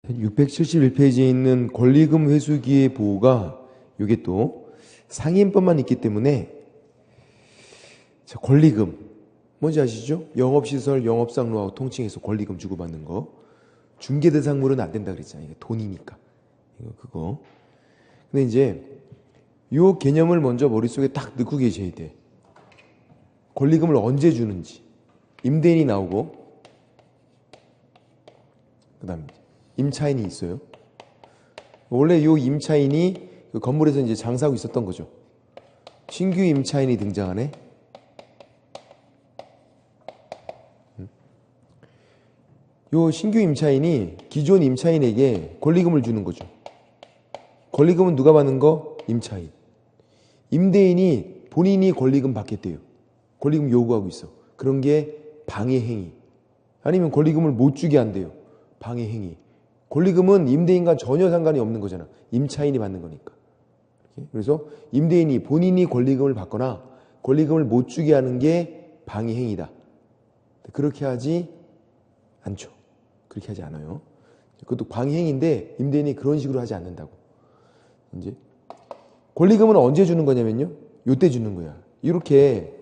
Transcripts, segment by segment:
671페이지에 있는 권리금 회수기의 보호가 이게 또 상인법만 있기 때문에 자, 권리금 뭔지 아시죠? 영업시설, 영업상로하고 통칭해서 권리금 주고받는 거. 중개대상물은 안 된다 그랬잖아요. 이게 돈이니까. 그거. 근데 이제 요 개념을 먼저 머릿속에 딱 넣고 계셔야 돼. 권리금을 언제 주는지. 임대인이 나오고 그 다음에 임차인이 있어요. 원래 요 임차인이 그 건물에서 이제 장사하고 있었던 거죠. 신규 임차인이 등장하네. 요 신규 임차인이 기존 임차인에게 권리금을 주는 거죠. 권리금은 누가 받는 거? 임차인. 임대인이 본인이 권리금 받겠대요. 권리금 요구하고 있어. 그런 게 방해행위. 아니면 권리금을 못 주게 한대요. 방해행위. 권리금은 임대인과 전혀 상관이 없는 거잖아. 임차인이 받는 거니까. 그래서 임대인이 본인이 권리금을 받거나 권리금을 못 주게 하는 게 방해행위다. 그렇게 하지 않죠. 그렇게 하지 않아요. 그것도 방해행위인데 임대인이 그런 식으로 하지 않는다고. 이제 권리금은 언제 주는 거냐면요. 요때 주는 거야. 이렇게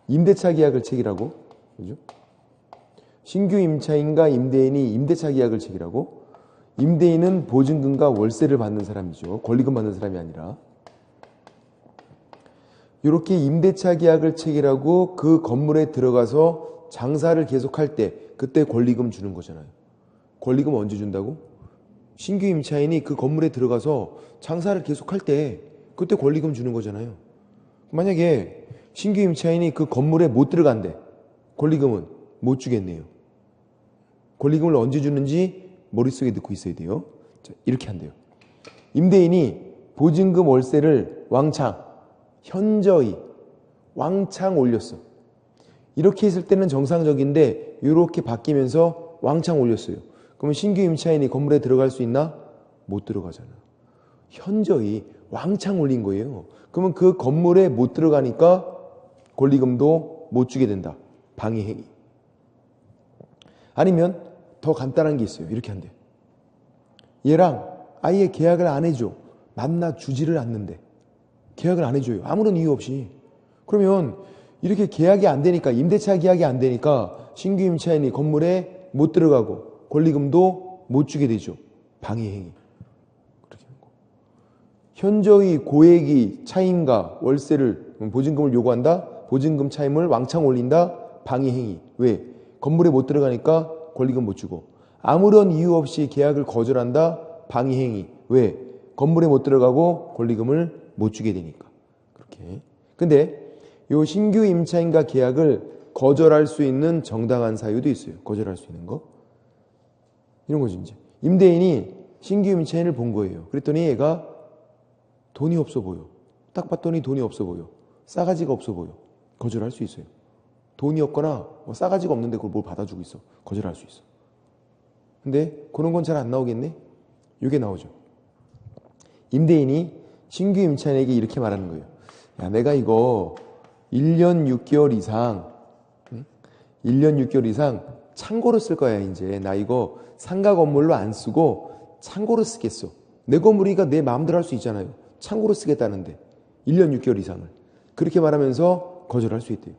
임대차 계약을 체결하고, 그죠? 신규 임차인과 임대인이 임대차 계약을 체결하고, 임대인은 보증금과 월세를 받는 사람이죠. 권리금 받는 사람이 아니라. 이렇게 임대차 계약을 체결하고 그 건물에 들어가서 장사를 계속할 때 그때 권리금 주는 거잖아요. 권리금 언제 준다고? 신규 임차인이 그 건물에 들어가서 장사를 계속할 때 그때 권리금 주는 거잖아요. 만약에 신규 임차인이 그 건물에 못 들어간대. 권리금은 못 주겠네요. 권리금을 언제 주는지 머릿속에 넣고 있어야 돼요. 자, 이렇게 한대요. 임대인이 보증금 월세를 왕창, 현저히 왕창 올렸어. 이렇게 했을 때는 정상적인데 이렇게 바뀌면서 왕창 올렸어요. 그러면 신규 임차인이 건물에 들어갈 수 있나? 못 들어가잖아. 현저히 왕창 올린 거예요. 그러면 그 건물에 못 들어가니까 권리금도 못 주게 된다. 방해행위. 아니면 더 간단한 게 있어요. 이렇게 한대. 얘랑 아예 계약을 안 해줘. 만나 주지를 않는데. 계약을 안 해줘요. 아무런 이유 없이. 그러면 이렇게 계약이 안 되니까, 임대차 계약이 안 되니까 신규 임차인이 건물에 못 들어가고 권리금도 못 주게 되죠. 방해행위. 그렇게 하는 거. 현저히 고액이 차임과 월세를, 보증금을 요구한다. 보증금 차임을 왕창 올린다. 방해행위. 왜? 건물에 못 들어가니까 권리금 못 주고. 아무런 이유 없이 계약을 거절한다. 방해행위. 왜? 건물에 못 들어가고 권리금을 못 주게 되니까. 그렇게. 근데 요 신규 임차인과 계약을 거절할 수 있는 정당한 사유도 있어요. 거절할 수 있는 거. 이런 거죠, 이제. 임대인이 신규 임차인을 본 거예요. 그랬더니 얘가 돈이 없어 보여. 딱 봤더니 돈이 없어 보여. 싸가지가 없어 보여. 거절할 수 있어요. 돈이 없거나 싸가지가 없는데 그걸 뭘 받아주고 있어. 거절할 수 있어. 근데 그런 건 잘 안 나오겠네? 이게 나오죠. 임대인이 신규 임차인에게 이렇게 말하는 거예요. 야, 내가 이거 1년 6개월 이상 1년 6개월 이상 창고로 쓸 거야. 이제 나 이거 상가 건물로 안 쓰고 창고로 쓰겠어. 내 건물이니까 내 마음대로 할 수 있잖아요. 창고로 쓰겠다는데 1년 6개월 이상을 그렇게 말하면서 거절할 수 있대요.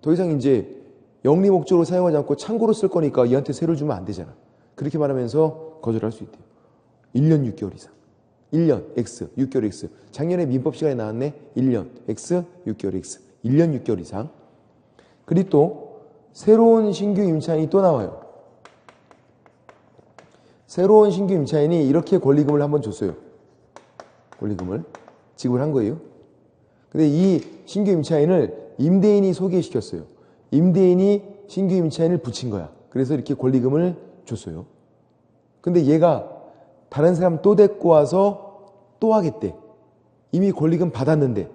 더 이상 이제 영리 목적으로 사용하지 않고 창고로 쓸 거니까 얘한테 세를 주면 안 되잖아. 그렇게 말하면서 거절할 수 있대요. 1년 6개월 이상. 1년 X, 6개월 X. 작년에 민법 시간에 나왔네. 1년 X, 6개월 X. 1년 6개월 이상. 그리고 또 새로운 신규 임차인이 또 나와요. 새로운 신규 임차인이 이렇게 권리금을 한번 줬어요. 권리금을 지급을 한 거예요. 근데 이 신규 임차인을 임대인이 소개시켰어요. 임대인이 신규 임차인을 붙인 거야. 그래서 이렇게 권리금을 줬어요. 근데 얘가 다른 사람 또 데리고 와서 또 하겠대. 이미 권리금 받았는데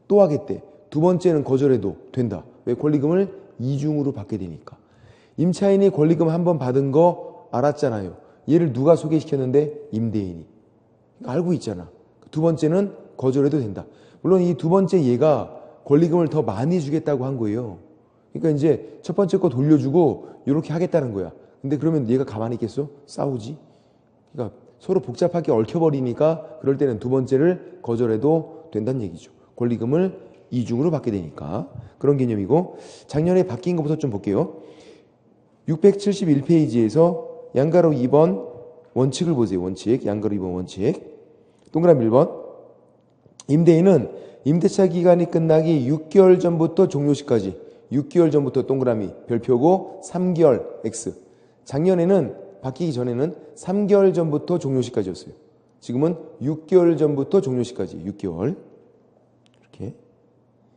또 하겠대. 두 번째는 거절해도 된다. 왜? 권리금을 이중으로 받게 되니까. 임차인이 권리금 한 번 받은 거 알았잖아요. 얘를 누가 소개시켰는데? 임대인이. 알고 있잖아. 두 번째는 거절해도 된다. 물론 이 두 번째 얘가 권리금을 더 많이 주겠다고 한 거예요. 그러니까 이제 첫 번째 거 돌려주고 이렇게 하겠다는 거야. 근데 그러면 얘가 가만히 있겠어? 싸우지? 그러니까 서로 복잡하게 얽혀버리니까 그럴 때는 두 번째를 거절해도 된다는 얘기죠. 권리금을 이중으로 받게 되니까. 그런 개념이고, 작년에 바뀐 것부터 좀 볼게요. 671페이지에서 양가로 2번 원칙을 보세요. 원칙. 양가로 2번 원칙. 동그라미 1번. 임대인은 임대차 기간이 끝나기 6개월 전부터 종료시까지, 6개월 전부터 동그라미 별표고 3개월 X. 작년에는 바뀌기 전에는 3개월 전부터 종료시까지였어요. 지금은 6개월 전부터 종료시까지, 6개월. 이렇게.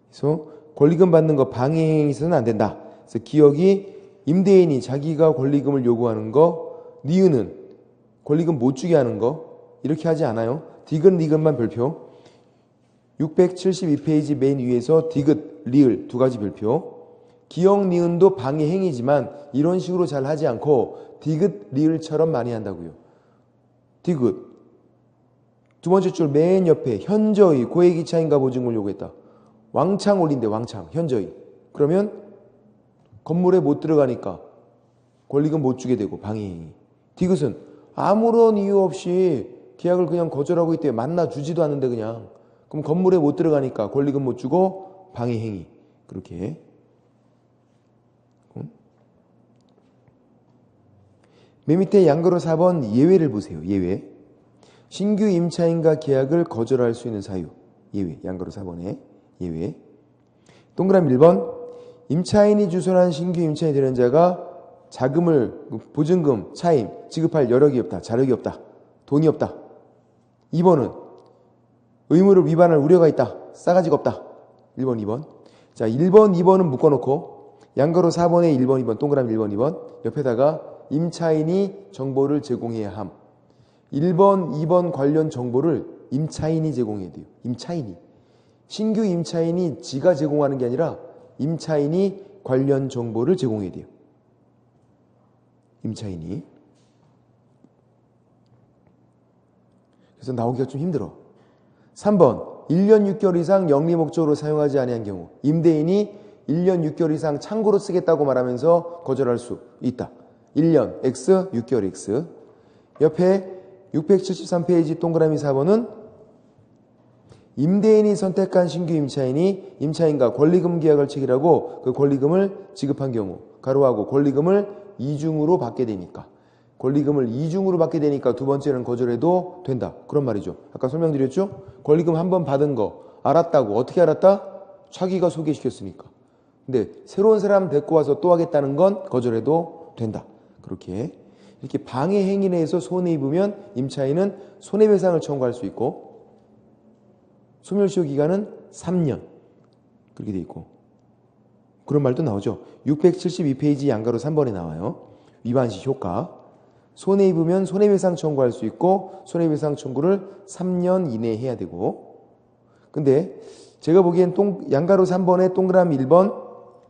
그래서 권리금 받는 거 방해행위 있어서는 안 된다. 그래서 기억이 임대인이 자기가 권리금을 요구하는 거, 니은은 권리금 못 주게 하는 거, 이렇게 하지 않아요. 디귿, 리귿만 별표. 672페이지 맨 위에서 디귿, 리을 두 가지 별표. 기억, 니은도 방해 행위지만 이런 식으로 잘 하지 않고 디귿, 리을처럼 많이 한다고요. 디귿. 두 번째 줄 맨 옆에 현저히 고액이차인가 보증을 요구했다. 왕창 올린대, 왕창. 현저히. 그러면 건물에 못 들어가니까 권리금 못 주게 되고 방해 행위. 디귿은 아무런 이유 없이 계약을 그냥 거절하고 있대요. 만나 주지도 않는데 그냥. 그럼 건물에 못 들어가니까 권리금 못 주고 방해 행위. 그렇게. 맨 밑에 양가로 4번 예외를 보세요. 예외. 신규 임차인과 계약을 거절할 수 있는 사유. 예외. 양가로 4번에 예외. 동그라미 1번. 임차인이 주선한 신규 임차인이 되는 자가 자금을, 보증금, 차임 지급할 여력이 없다. 자력이 없다. 돈이 없다. 2번은 의무를 위반할 우려가 있다. 싸가지가 없다. 1번, 2번. 자, 1번, 2번은 묶어놓고 양가로 4번에 1번, 2번, 동그라미 1번, 2번 옆에다가 임차인이 정보를 제공해야 함. 1번, 2번 관련 정보를 임차인이 제공해야 돼요. 임차인이. 신규 임차인이 지가 제공하는 게 아니라 임차인이 관련 정보를 제공해야 돼요. 임차인이. 그래서 나오기가 좀 힘들어. 3번. 1년 6개월 이상 영리 목적으로 사용하지 아니한 경우 임대인이 1년 6개월 이상 창고로 쓰겠다고 말하면서 거절할 수 있다. 1년 X, 6개월 X. 옆에 673페이지 동그라미 4번은 임대인이 선택한 신규 임차인이 임차인과 권리금 계약을 체결하고 그 권리금을 지급한 경우 가로하고 권리금을 이중으로 받게 되니까 권리금을 이중으로 받게 되니까 두 번째는 거절해도 된다. 그런 말이죠. 아까 설명드렸죠? 권리금 한 번 받은 거 알았다고. 어떻게 알았다? 자기가 소개시켰으니까. 근데 새로운 사람 데리고 와서 또 하겠다는 건 거절해도 된다. 그렇게 이렇게 방해 행위 내에서 손해입으면 임차인은 손해배상을 청구할 수 있고 소멸시효 기간은 3년 그렇게 돼 있고 그런 말도 나오죠. 672페이지 양가로 3번에 나와요. 위반시 효과. 손해입으면 손해배상 청구할 수 있고 손해배상 청구를 3년 이내에 해야 되고 근데 제가 보기엔 양가로 3번에 동그라미 1번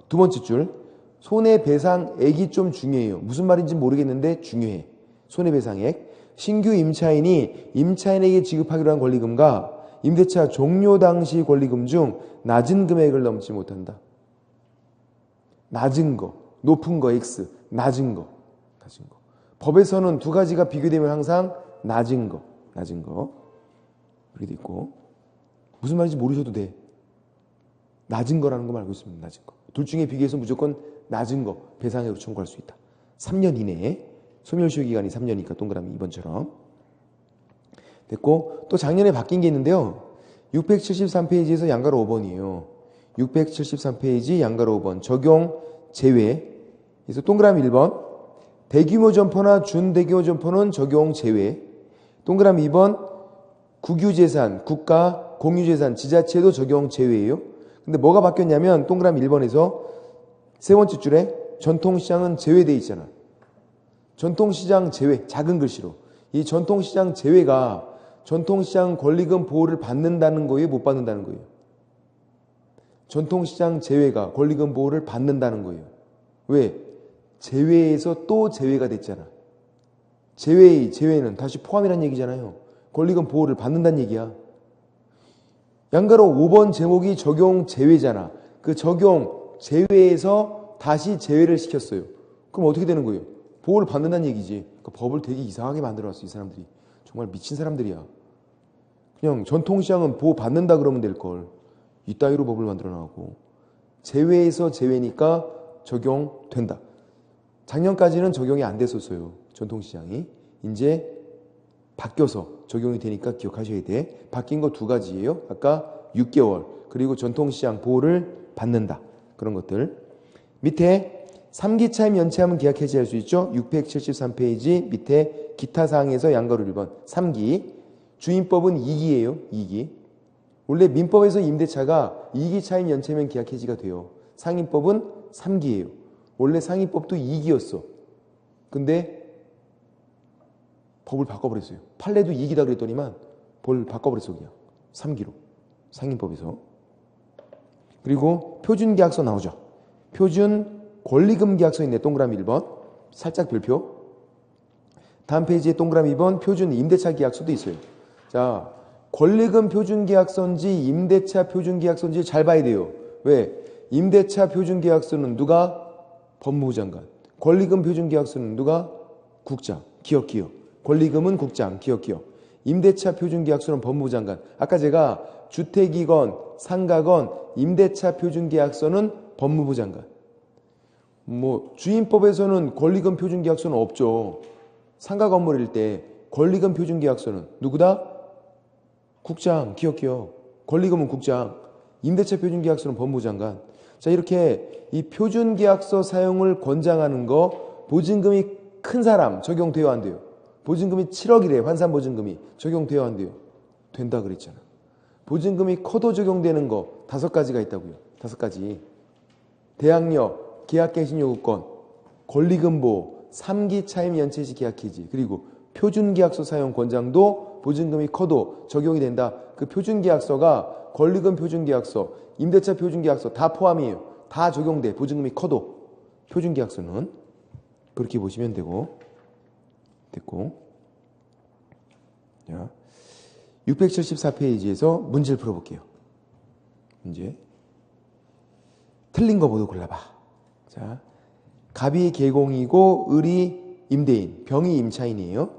두 번째 줄 손해배상액이 좀 중요해요. 무슨 말인지 모르겠는데 중요해. 손해배상액. 신규 임차인이 임차인에게 지급하기로 한 권리금과 임대차 종료 당시 권리금 중 낮은 금액을 넘지 못한다. 낮은 거, 높은 거 X, 낮은 거, 낮은 거. 법에서는 두 가지가 비교되면 항상 낮은 거 이렇게 돼 있고 무슨 말인지 모르셔도 돼. 낮은 거라는 거 알고 있으면 낮은 거. 둘 중에 비교해서 무조건 낮은 거 배상액으로 청구할 수 있다. 3년 이내에 소멸시효 기간이 3년이니까 동그라미 2번처럼 됐고 또 작년에 바뀐 게 있는데요. 673페이지에서 양가로 5번이에요. 673페이지 양가로 5번 적용 제외. 그래서 동그라미 1번 대규모 점포나 준대규모 점포는 적용 제외. 동그라미 2번 국유재산, 국가, 공유재산, 지자체도 적용 제외예요. 근데 뭐가 바뀌었냐면 동그라미 1번에서 세 번째 줄에 전통시장은 제외되어 있잖아. 전통시장 제외, 작은 글씨로. 이 전통시장 제외가 전통시장 권리금 보호를 받는다는 거예요? 못 받는다는 거예요? 전통시장 제외가 권리금 보호를 받는다는 거예요. 왜? 제외에서 또 제외가 됐잖아. 제외는 다시 포함이라는 얘기잖아요. 권리금 보호를 받는다는 얘기야. 양가로 5번 제목이 적용 제외잖아. 그 적용 제외에서 다시 제외를 시켰어요. 그럼 어떻게 되는 거예요? 보호를 받는다는 얘기지. 그러니까 법을 되게 이상하게 만들어놨어, 이 사람들이. 정말 미친 사람들이야. 그냥 전통시장은 보호 받는다 그러면 될걸. 이따위로 법을 만들어놔고. 제외에서 제외니까 적용된다. 작년까지는 적용이 안 됐었어요. 전통시장이. 이제 바뀌어서 적용이 되니까 기억하셔야 돼. 바뀐 거 두 가지예요. 아까 6개월 그리고 전통시장 보호를 받는다. 그런 것들. 밑에 3기 차임 연체하면 계약 해지할 수 있죠. 673페이지 밑에 기타 사항에서 양가로 1번 3기. 주임법은 2기예요. 2기. 원래 민법에서 임대차가 2기 차임 연체면 계약 해지가 돼요. 상임법은 3기예요. 원래 상임법도 2기였어. 근데 법을 바꿔버렸어요. 판례도 2기다 그랬더니만 법을 바꿔버렸어. 그냥 3기로. 상임법에서. 그리고 표준계약서 나오죠. 표준 권리금 계약서 있네. 동그라미 1번. 살짝 별표. 다음 페이지에 동그라미 2번 표준 임대차 계약서도 있어요. 자, 권리금 표준계약서인지 임대차 표준계약서인지 잘 봐야 돼요. 왜? 임대차 표준계약서는 누가? 법무부 장관. 권리금 표준계약서는 누가? 국장. 기억. 권리금은 국장. 기억. 임대차 표준계약서는 법무부 장관. 아까 제가 주택이건 상가건 임대차 표준계약서는 법무부 장관. 주임법에서는 권리금 표준계약서는 없죠. 상가 건물일 때 권리금 표준계약서는 누구다? 국장. 기억. 권리금은 국장. 임대차 표준계약서는 법무부 장관. 자, 이렇게 이 표준계약서 사용을 권장하는 거 보증금이 큰 사람 적용돼요, 안 돼요? 보증금이 7억이래. 환산보증금이 적용돼요, 안 돼요? 된다 그랬잖아. 보증금이 커도 적용되는 거 5가지가 있다고요. 5가지. 대항력, 계약갱신요구권, 권리금보호, 3기 차임 연체시 계약해지, 그리고 표준계약서 사용 권장도 보증금이 커도 적용이 된다. 그 표준계약서가 권리금 표준계약서, 임대차 표준계약서 다 포함이에요. 다 적용돼. 보증금이 커도. 표준계약서는 그렇게 보시면 되고. 됐고. 자, 674페이지에서 문제를 풀어볼게요. 문제. 틀린 거 모두 골라봐. 자, 갑이 계공이고 을이 임대인, 병이 임차인이에요.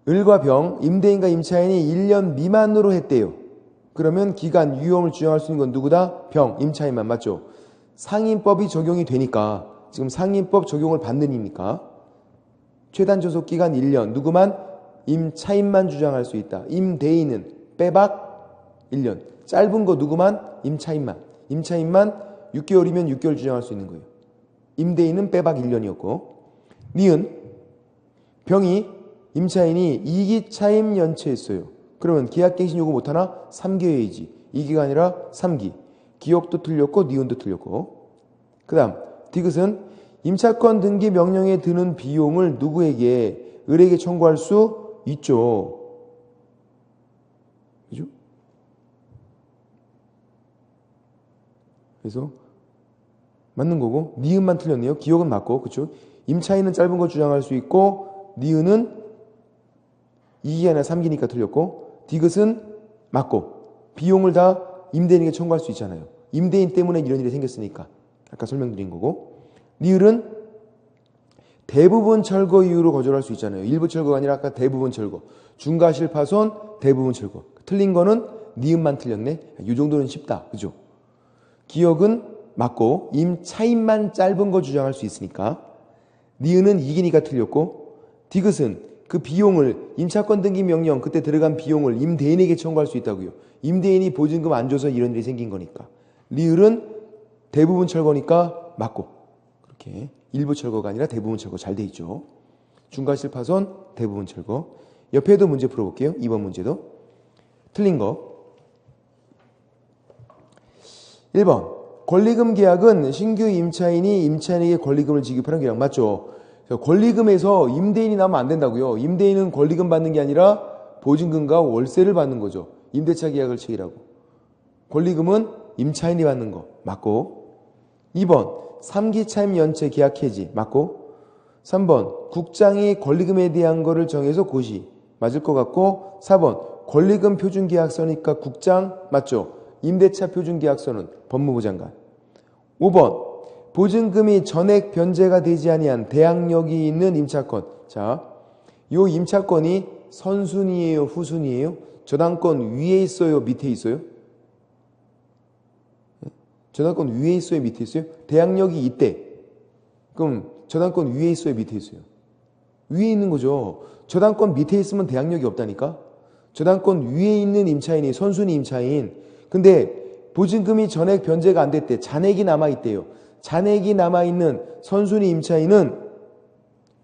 을과 병, 임대인과 임차인이 1년 미만으로 했대요. 그러면 기간, 유효함을 주장할 수 있는 건 누구다? 병, 임차인만. 맞죠? 상임법이 적용이 되니까 지금 상임법 적용을 받는이니까 최단 저속 기간 1년. 누구만? 임차인만 주장할 수 있다. 임대인은 빼박 1년. 짧은 거 누구만? 임차인만. 임차인만 6개월이면 6개월 주장할 수 있는 거예요. 임대인은 빼박 1년이었고. 니은 병이 임차인이 2기 차임 연체했어요. 그러면 계약갱신 요구 못하나? 3개월이지. 2기가 아니라 3기. 기억도 틀렸고 니은도 틀렸고. 그 다음 디귿은 임차권 등기 명령에 드는 비용을 누구에게? 을에게 청구할 수 있죠. 그죠? 그래서 맞는 거고 니은만 틀렸네요. 기억은 맞고. 그렇죠? 임차인은 짧은 거 주장할 수 있고 니은은 2기 아니라 3기니까 틀렸고 디귿은 맞고 비용을 다 임대인에게 청구할 수 있잖아요. 임대인 때문에 이런 일이 생겼으니까 아까 설명드린 거고 니을은 대부분 철거 이유로 거절할 수 있잖아요. 일부 철거가 아니라 아까 대부분 철거. 중과실 파손 대부분 철거. 틀린 거는 니은만 틀렸네. 이 정도는 쉽다. 그죠? 기억은 맞고 임차인만 짧은 거 주장할 수 있으니까 니은은 2기니까 틀렸고 디귿은 그 비용을 임차권 등기 명령 그때 들어간 비용을 임대인에게 청구할 수 있다고요. 임대인이 보증금 안 줘서 이런 일이 생긴 거니까. 리을은 대부분 철거니까 맞고. 그렇게 일부 철거가 아니라 대부분 철거 잘 돼 있죠. 중과실 파손 대부분 철거. 옆에도 문제 풀어볼게요. 2번 문제도. 틀린 거. 1번. 권리금 계약은 신규 임차인이 임차인에게 권리금을 지급하는 계약. 맞죠? 권리금에서 임대인이 나오면 안 된다고요. 임대인은 권리금 받는 게 아니라 보증금과 월세를 받는 거죠. 임대차 계약을 체결하고. 권리금은 임차인이 받는 거. 맞고. 2번. 3기 차임 연체 계약 해지. 맞고. 3번. 국장이 권리금에 대한 거를 정해서 고시. 맞을 것 같고. 4번. 권리금 표준계약서니까 국장. 맞죠? 임대차 표준계약서는 법무부 장관. 5번. 보증금이 전액 변제가 되지 아니한 대항력이 있는 임차권. 자, 요 임차권이 선순위예요, 후순위예요? 저당권 위에 있어요, 밑에 있어요? 저당권 위에 있어요, 밑에 있어요? 대항력이 있대. 그럼 저당권 위에 있어요, 밑에 있어요? 위에 있는 거죠. 저당권 밑에 있으면 대항력이 없다니까? 저당권 위에 있는 임차인이 선순위 임차인. 근데 보증금이 전액 변제가 안 됐대. 잔액이 남아있대요. 잔액이 남아있는 선순위 임차인은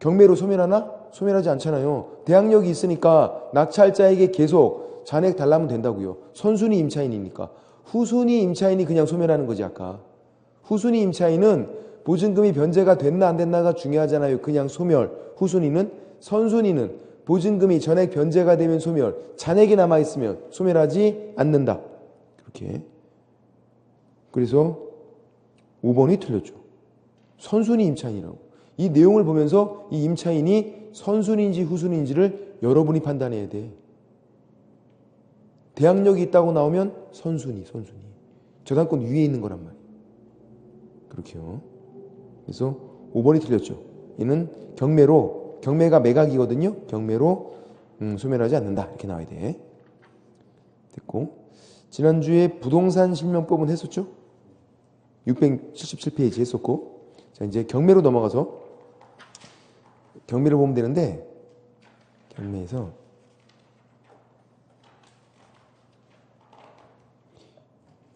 경매로 소멸하나? 소멸하지 않잖아요. 대항력이 있으니까 낙찰자에게 계속 잔액 달라면 된다고요. 선순위 임차인이니까. 후순위 임차인이 그냥 소멸하는 거지 아까. 후순위 임차인은 보증금이 변제가 됐나 안 됐나가 중요하잖아요. 그냥 소멸. 후순위는, 선순위는 보증금이 전액 변제가 되면 소멸, 잔액이 남아있으면 소멸하지 않는다. 그렇게. 그래서 5번이 틀렸죠. 선순위 임차인이라고. 이 내용을 보면서 이 임차인이 선순위인지 후순위인지를 여러분이 판단해야 돼. 대항력이 있다고 나오면 선순위. 저당권 위에 있는 거란 말이에요. 그렇게요. 그래서 5번이 틀렸죠. 이는 경매가 매각이거든요. 경매로 소멸하지 않는다. 이렇게 나와야 돼. 됐고, 지난주에 부동산 실명법은 했었죠? 677페이지 했었고, 자 이제 경매로 넘어가서 경매를 보면 되는데, 경매에서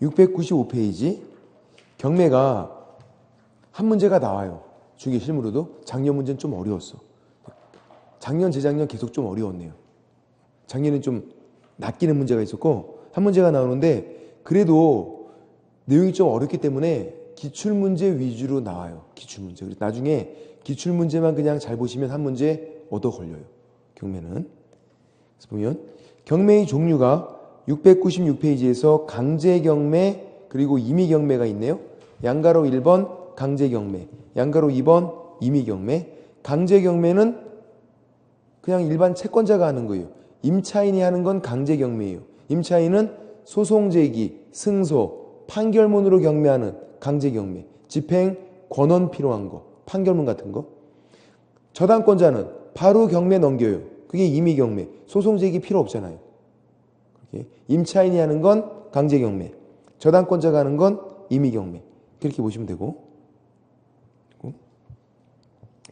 695페이지 경매가 한 문제가 나와요. 중개 실무로도. 작년 문제는 좀 어려웠어. 작년, 재작년 계속 좀 어려웠네요. 작년엔 좀 낚이는 문제가 있었고 한 문제가 나오는데 그래도 내용이 좀 어렵기 때문에 기출문제 위주로 나와요. 기출문제. 그래서 나중에 기출문제만 그냥 잘 보시면 한 문제 얻어 걸려요. 경매는. 그래서 보면 경매의 종류가 696페이지에서 강제경매 그리고 임의경매가 있네요. 양가로 1번 강제경매, 양가로 2번 임의경매. 강제경매는 그냥 일반 채권자가 하는 거예요. 임차인이 하는 건 강제경매예요. 임차인은 소송제기, 승소, 판결문으로 경매하는 강제경매. 집행, 권원 필요한 거, 판결문 같은 거. 저당권자는 바로 경매 넘겨요. 그게 임의경매. 소송제기 필요 없잖아요. 임차인이 하는 건 강제경매, 저당권자가 하는 건 임의경매. 그렇게 보시면 되고,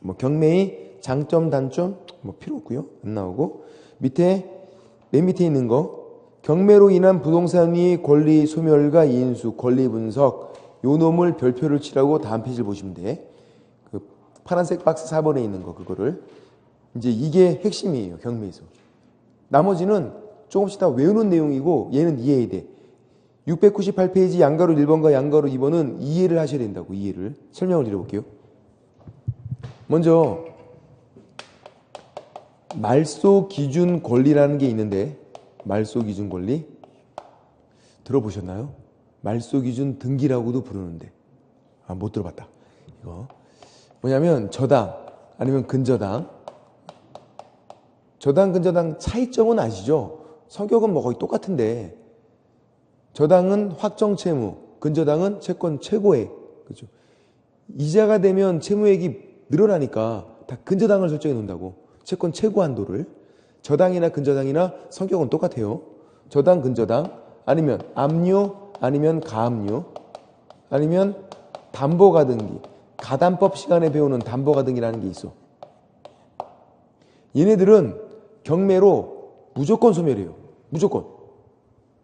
뭐 경매의 장점, 단점 뭐 필요 없고요. 안 나오고, 맨 밑에 있는 거 경매로 인한 부동산의 권리 소멸과 이인수, 권리 분석, 요 놈을 별표를 치라고 다음 페이지를 보시면 돼. 그 파란색 박스 4번에 있는 거 그거를 이제 이게 핵심이에요. 경매에서. 나머지는 조금씩 다 외우는 내용이고 얘는 이해해야 돼. 698페이지 양가로 1번과 양가로 2번은 이해를 하셔야 된다고. 이해를. 설명을 드려볼게요. 먼저 말소 기준 권리라는 게 있는데 말소 기준 권리 들어보셨나요? 말소 기준 등기라고도 부르는데 못 들어봤다. 이거 뭐냐면 저당 아니면 근저당, 저당 근저당 차이점은 아시죠? 성격은 뭐 거의 똑같은데 저당은 확정 채무, 근저당은 채권 최고액. 그렇죠? 이자가 되면 채무액이 늘어나니까 다 근저당을 설정해 놓는다고. 채권 최고 한도를. 저당이나 근저당이나 성격은 똑같아요. 저당, 근저당, 아니면 압류, 아니면 가압류, 아니면 담보가등기. 가담법 시간에 배우는 담보가등기라는 게 있어. 얘네들은 경매로 무조건 소멸해요. 무조건.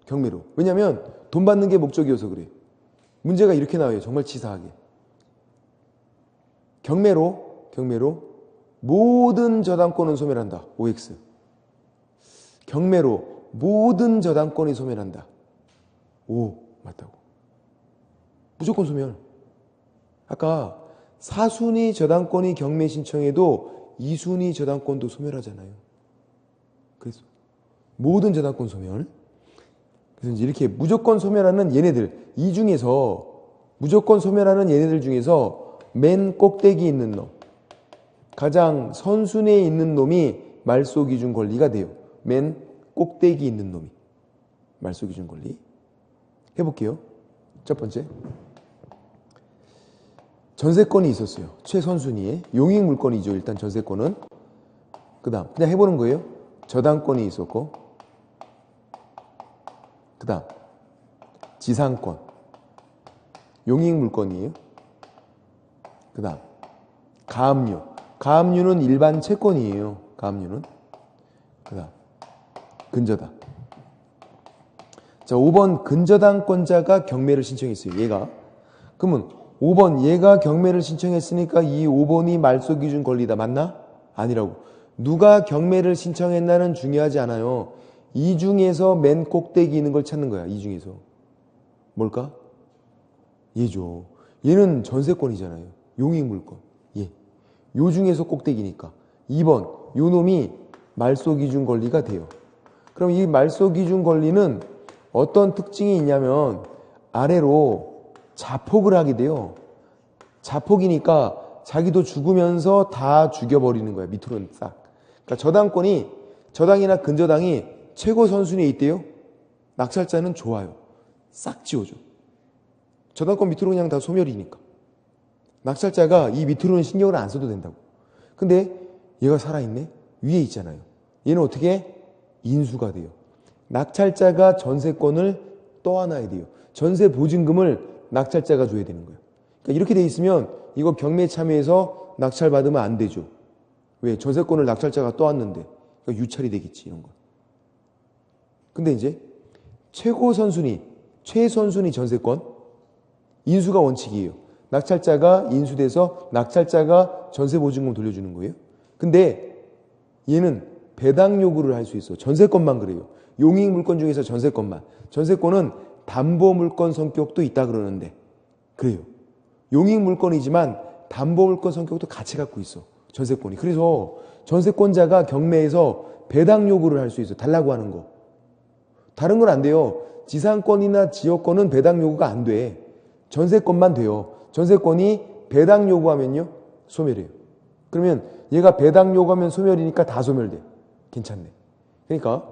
경매로. 왜냐면 돈 받는 게 목적이어서 그래. 문제가 이렇게 나와요. 정말 치사하게. 경매로 모든 저당권은 소멸한다. OX. 경매로 모든 저당권이 소멸한다. O. 맞다고. 무조건 소멸. 아까 4순위 저당권이 경매 신청해도 2순위 저당권도 소멸하잖아요. 그래서 모든 저당권 소멸. 그래서 이렇게 무조건 소멸하는 얘네들, 이 중에서 무조건 소멸하는 얘네들 중에서 맨 꼭대기 있는 놈, 가장 선순위에 있는 놈이 말소 기준 권리가 돼요. 맨 꼭대기 있는 놈이 말소 기준 권리. 해볼게요. 첫 번째, 전세권이 있었어요. 최선순위에. 용익 물건이죠. 일단 전세권은. 그 다음 그냥 해보는 거예요. 저당권이 있었고, 그 다음 지상권. 용익 물건이에요. 그 다음 가압류. 가압류는 일반 채권이에요. 가압류는. 그 다음 근저당. 자, 5번 근저당권자가 경매를 신청했어요. 얘가. 그러면 5번 얘가 경매를 신청했으니까 이 5번이 말소기준 권리다. 맞나? 아니라고. 누가 경매를 신청했나는 중요하지 않아요. 이 중에서 맨 꼭대기 있는 걸 찾는 거야. 이 중에서. 뭘까? 얘죠. 얘는 전세권이잖아요. 용익물권. 얘. 요 중에서 꼭대기니까. 2번 요 놈이 말소기준 권리가 돼요. 그럼 이 말소기준 권리는 어떤 특징이 있냐면 아래로 자폭을 하게 돼요. 자폭이니까 자기도 죽으면서 다 죽여버리는 거야. 밑으로는 싹. 그러니까 저당권이, 저당이나 근저당이 최고 선순위에 있대요. 낙찰자는 좋아요. 싹 지워줘. 저당권 밑으로 그냥 다 소멸이니까. 낙찰자가 이 밑으로는 신경을 안 써도 된다고. 근데 얘가 살아있네? 위에 있잖아요. 얘는 어떻게? 인수가 돼요. 낙찰자가 전세권을 떠안아야 돼요. 전세 보증금을 낙찰자가 줘야 되는 거예요. 그러니까 이렇게 돼 있으면 이거 경매 참여해서 낙찰 받으면 안 되죠. 왜? 전세권을 낙찰자가 떠안는데. 그러니까 유찰이 되겠지, 이런 거. 근데 이제 최고 선순위, 최선순위 전세권, 인수가 원칙이에요. 낙찰자가 인수돼서 낙찰자가 전세 보증금 돌려주는 거예요. 근데 얘는 배당 요구를 할 수 있어. 전세권만 그래요. 용익 물건 중에서 전세권만. 전세권은 담보 물건 성격도 있다 그러는데 그래요. 용익 물건이지만 담보 물건 성격도 같이 갖고 있어. 전세권이. 그래서 전세권자가 경매에서 배당 요구를 할 수 있어. 달라고 하는 거. 다른 건 안 돼요. 지상권이나 지역권은 배당 요구가 안 돼. 전세권만 돼요. 전세권이 배당 요구하면요, 소멸해요. 그러면 얘가 배당 요구하면 소멸이니까 다 소멸돼. 괜찮네. 그러니까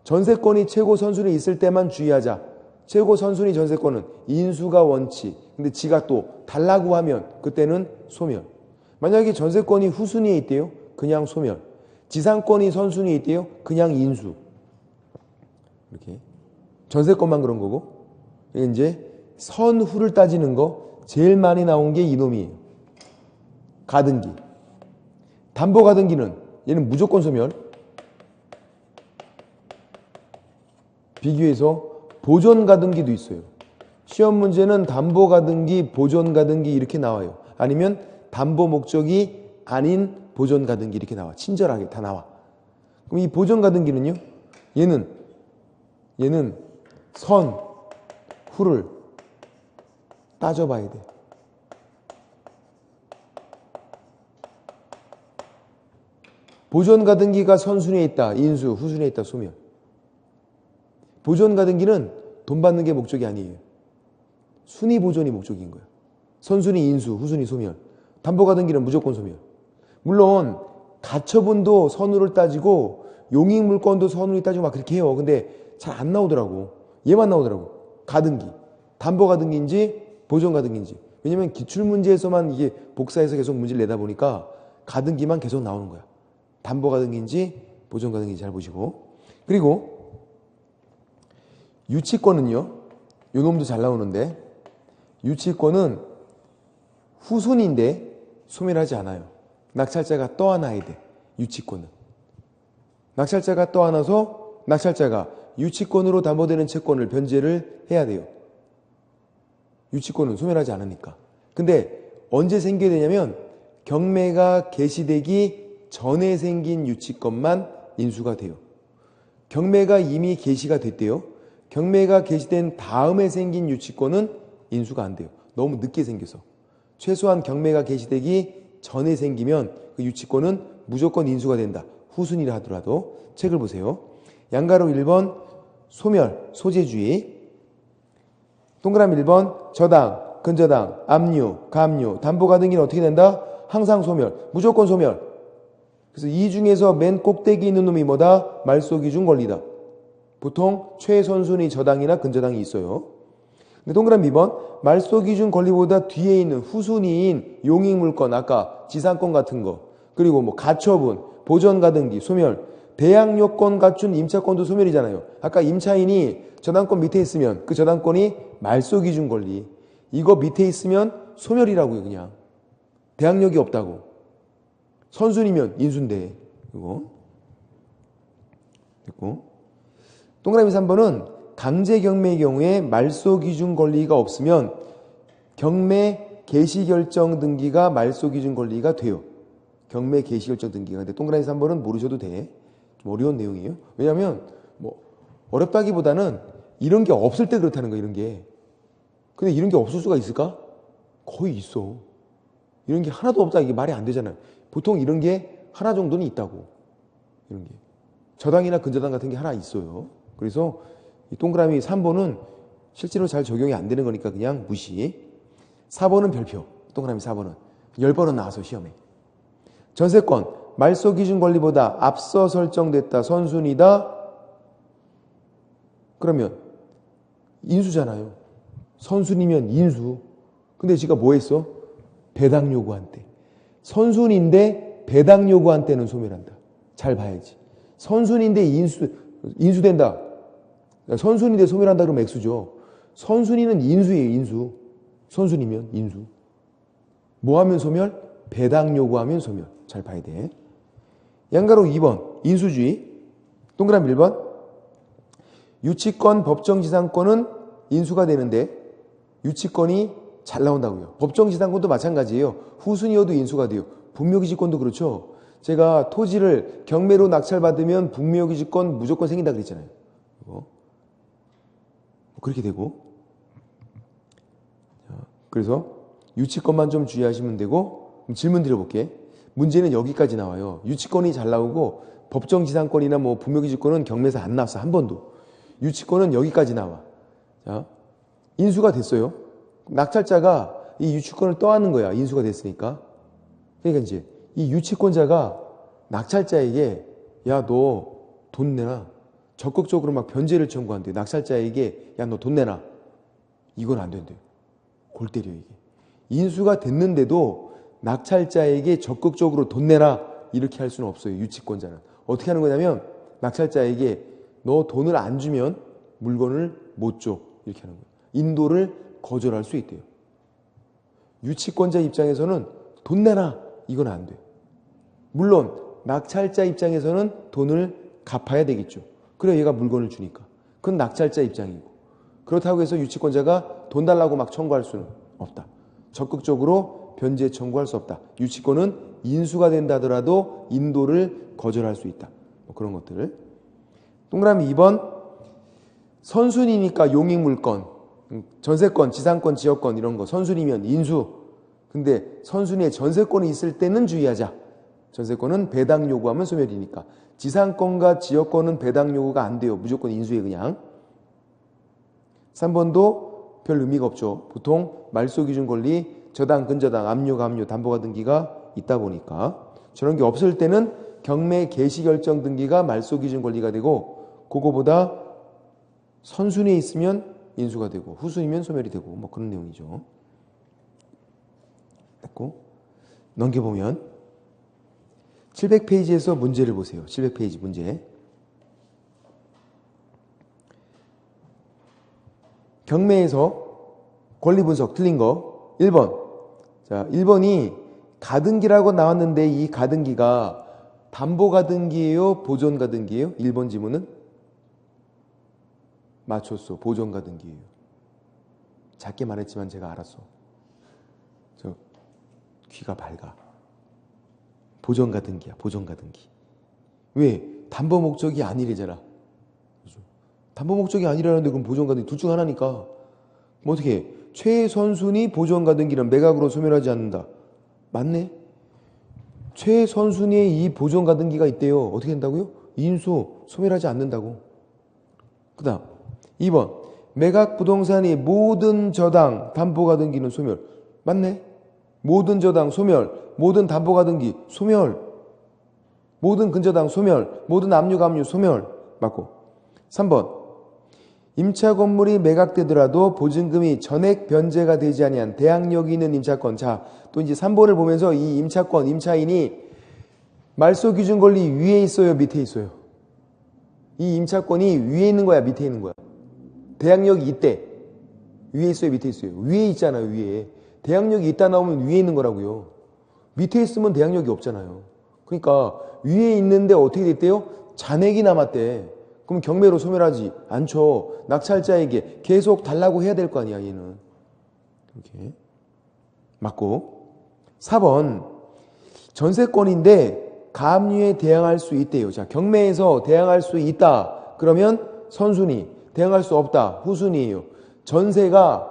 전세권이 최고 선순위에 있을 때만 주의하자. 최고 선순위 전세권은 인수가 원칙. 근데 지가 또 달라고 하면 그때는 소멸. 만약에 전세권이 후순위에 있대요. 그냥 소멸. 지상권이 선순위에 있대요. 그냥 인수. 이렇게. 전세권만 그런 거고. 이제 선후를 따지는 거 제일 많이 나온 게 이놈이에요. 가등기. 담보 가등기는 얘는 무조건 소멸. 비교해서 보존 가등기도 있어요. 시험 문제는 담보 가등기, 보존 가등기 이렇게 나와요. 아니면 담보 목적이 아닌 보존 가등기 이렇게 나와. 친절하게 다 나와. 그럼 이 보존 가등기는요? 얘는 선, 후를 따져봐야 돼. 보존 가등기가 선순위에 있다. 인수, 후순위에 있다. 소멸. 보존 가등기는 돈 받는 게 목적이 아니에요. 순위 보존이 목적인 거야. 선순위 인수, 후순위 소멸. 담보 가등기는 무조건 소멸. 물론 가처분도 선후를 따지고 용익 물건도 선후를 따지고 막 그렇게 해요. 근데 잘 안 나오더라고. 얘만 나오더라고. 가등기. 담보 가등기인지 보존 가등기인지. 왜냐면 기출문제에서만 이게 복사해서 계속 문제를 내다 보니까 가등기만 계속 나오는 거야. 담보 가등기인지 보존 가등기인지 잘 보시고. 그리고 유치권은요. 요 놈도 잘 나오는데 유치권은 후순위인데 소멸하지 않아요. 낙찰자가 떠안아야 돼. 유치권은. 낙찰자가 떠안아서 낙찰자가 유치권으로 담보되는 채권을 변제를 해야 돼요. 유치권은 소멸하지 않으니까. 근데 언제 생겨야 되냐면 경매가 개시되기 전에 생긴 유치권만 인수가 돼요. 경매가 이미 개시가 됐대요. 경매가 개시된 다음에 생긴 유치권은 인수가 안 돼요. 너무 늦게 생겨서. 최소한 경매가 개시되기 전에 생기면 그 유치권은 무조건 인수가 된다. 후순위라 하더라도. 책을 보세요. 양가로 1번 소멸, 소재주의. 동그라미 1번 저당, 근저당, 압류, 가압류, 담보가 등기는 어떻게 된다? 항상 소멸, 무조건 소멸. 그래서 이 중에서 맨 꼭대기 있는 놈이 뭐다? 말소기준 권리다. 보통 최선순위 저당이나 근저당이 있어요. 근데 동그라미 2번 말소기준 권리보다 뒤에 있는 후순위인 용익물권, 아까 지상권 같은 거, 그리고 뭐 가처분, 보전가등기, 소멸, 배양요건 갖춘 임차권도 소멸이잖아요. 아까 임차인이 저당권 밑에 있으면 그 저당권이 말소기준 권리, 이거 밑에 있으면 소멸이라고요. 그냥 대항력이 없다고. 선순위면 인수인데 이거 됐고. 동그라미 3번은 강제 경매의 경우에 말소기준 권리가 없으면 경매 개시결정 등기가 말소기준 권리가 돼요. 경매 개시결정 등기가. 근데 동그라미 3번은 모르셔도 돼. 좀 어려운 내용이에요. 왜냐하면 뭐 어렵다기보다는 이런 게 없을 때 그렇다는 거예요. 이런 게. 근데 이런 게 없을 수가 있을까? 거의 있어. 이런 게 하나도 없다 이게 말이 안 되잖아요. 보통 이런 게 하나 정도는 있다고. 이런 게. 저당이나 근저당 같은 게 하나 있어요. 그래서 이 동그라미 3번은 실제로 잘 적용이 안 되는 거니까 그냥 무시. 4번은 별표. 동그라미 4번은 10번은 나와서 시험에. 전세권 말소기준 권리보다 앞서 설정됐다. 선순위다. 그러면 인수잖아요. 선순위면 인수. 근데 지가 뭐 했어? 배당 요구한 때. 선순위인데 배당 요구한 때는 소멸한다. 잘 봐야지. 선순위인데 인수된다. 선순위인데 소멸한다 그러면 X죠. 선순위는 인수예요. 인수. 선순위면 인수. 뭐 하면 소멸? 배당 요구하면 소멸. 잘 봐야 돼. 양가로 2번 인수주의. 동그라미 1번 유치권 법정지상권은 인수가 되는데 유치권이 잘 나온다고요. 법정지상권도 마찬가지예요. 후순위여도 인수가 돼요. 분묘기지권도 그렇죠. 제가 토지를 경매로 낙찰받으면 분묘기지권 무조건 생긴다 그랬잖아요. 그렇게 되고. 그래서 유치권만 좀 주의하시면 되고. 그럼 질문 드려볼게. 문제는 여기까지 나와요. 유치권이 잘 나오고 법정지상권이나 뭐 분묘기지권은 경매에서 안 나왔어. 한 번도. 유치권은 여기까지 나와. 자, 인수가 됐어요. 낙찰자가 이 유치권을 떠안는 거야. 인수가 됐으니까. 그러니까 이제 이 유치권자가 낙찰자에게 야, 너 돈 내놔. 적극적으로 막 변제를 청구한대. 낙찰자에게 야, 너 돈 내놔. 이건 안 된대요. 골 때려 이게. 인수가 됐는데도 낙찰자에게 적극적으로 돈 내놔 이렇게 할 수는 없어요. 유치권자는. 어떻게 하는 거냐면 낙찰자에게 너 돈을 안 주면 물건을 못 줘. 이렇게 하는 거예요. 인도를 거절할 수 있대요. 유치권자 입장에서는 돈 내놔. 이건 안 돼요. 물론 낙찰자 입장에서는 돈을 갚아야 되겠죠. 그래 얘가 물건을 주니까. 그건 낙찰자 입장이고. 그렇다고 해서 유치권자가 돈 달라고 막 청구할 수는 없다. 적극적으로 변제 청구할 수 없다. 유치권은 인수가 된다 하더라도 인도를 거절할 수 있다. 뭐 그런 것들을. 동그라미 2번 선순위니까 용익물권, 전세권, 지상권, 지역권 이런 거 선순위면 인수. 근데 선순위에 전세권이 있을 때는 주의하자. 전세권은 배당 요구하면 소멸이니까. 지상권과 지역권은 배당 요구가 안 돼요. 무조건 인수에 그냥. 3번도 별 의미가 없죠. 보통 말소기준 권리, 저당, 근저당, 압류, 감류, 담보가 등기가 있다 보니까. 저런 게 없을 때는 경매 개시결정 등기가 말소기준 권리가 되고 그거보다 선순위에 있으면 인수가 되고 후순위면 소멸이 되고 뭐 그런 내용이죠. 됐고 넘겨보면 700페이지에서 문제를 보세요. 700페이지 문제. 경매에서 권리 분석 틀린 거 1번. 자, 1번이 가등기라고 나왔는데 이 가등기가 담보가등기예요? 보존가등기예요? 1번 지문은 맞췄어. 보존가등기예요. 작게 말했지만 제가 알았어. 저 귀가 밝아. 보존가등기야. 보존가등기. 왜? 담보 목적이 아니래잖아. 그렇죠? 담보 목적이 아니라는데 그럼 보존가등기 둘 중 하나니까 뭐 어떻게 해? 최선순위 보존가등기는 매각으로 소멸하지 않는다. 맞네? 최선순위에 이 보존가등기가 있대요. 어떻게 된다고요? 인수, 소멸하지 않는다고. 그 다음 2번 매각 부동산의 모든 저당 담보가등기는 소멸. 맞네? 모든 저당 소멸, 모든 담보가등기 소멸, 모든 근저당 소멸, 모든 압류 감류 소멸. 맞고. 3번 임차 건물이 매각되더라도 보증금이 전액 변제가 되지 아니한 대항력이 있는 임차권. 자, 또 이제 3번을 보면서 이 임차권, 임차인이 말소 기준 권리 위에 있어요, 밑에 있어요? 이 임차권이 위에 있는 거야, 밑에 있는 거야? 대항력이 있대. 위에 있어요, 밑에 있어요? 위에 있잖아요, 위에. 대항력이 있다 나오면 위에 있는 거라고요. 밑에 있으면 대항력이 없잖아요. 그러니까 위에 있는데 어떻게 됐대요? 잔액이 남았대. 그럼 경매로 소멸하지 않죠. 낙찰자에게 계속 달라고 해야 될 거 아니야, 얘는. 이렇게 맞고. 4번 전세권인데 가압류에 대항할 수 있대요. 자, 경매에서 대항할 수 있다. 그러면 선순위. 대항할 수 없다. 후순위예요. 전세가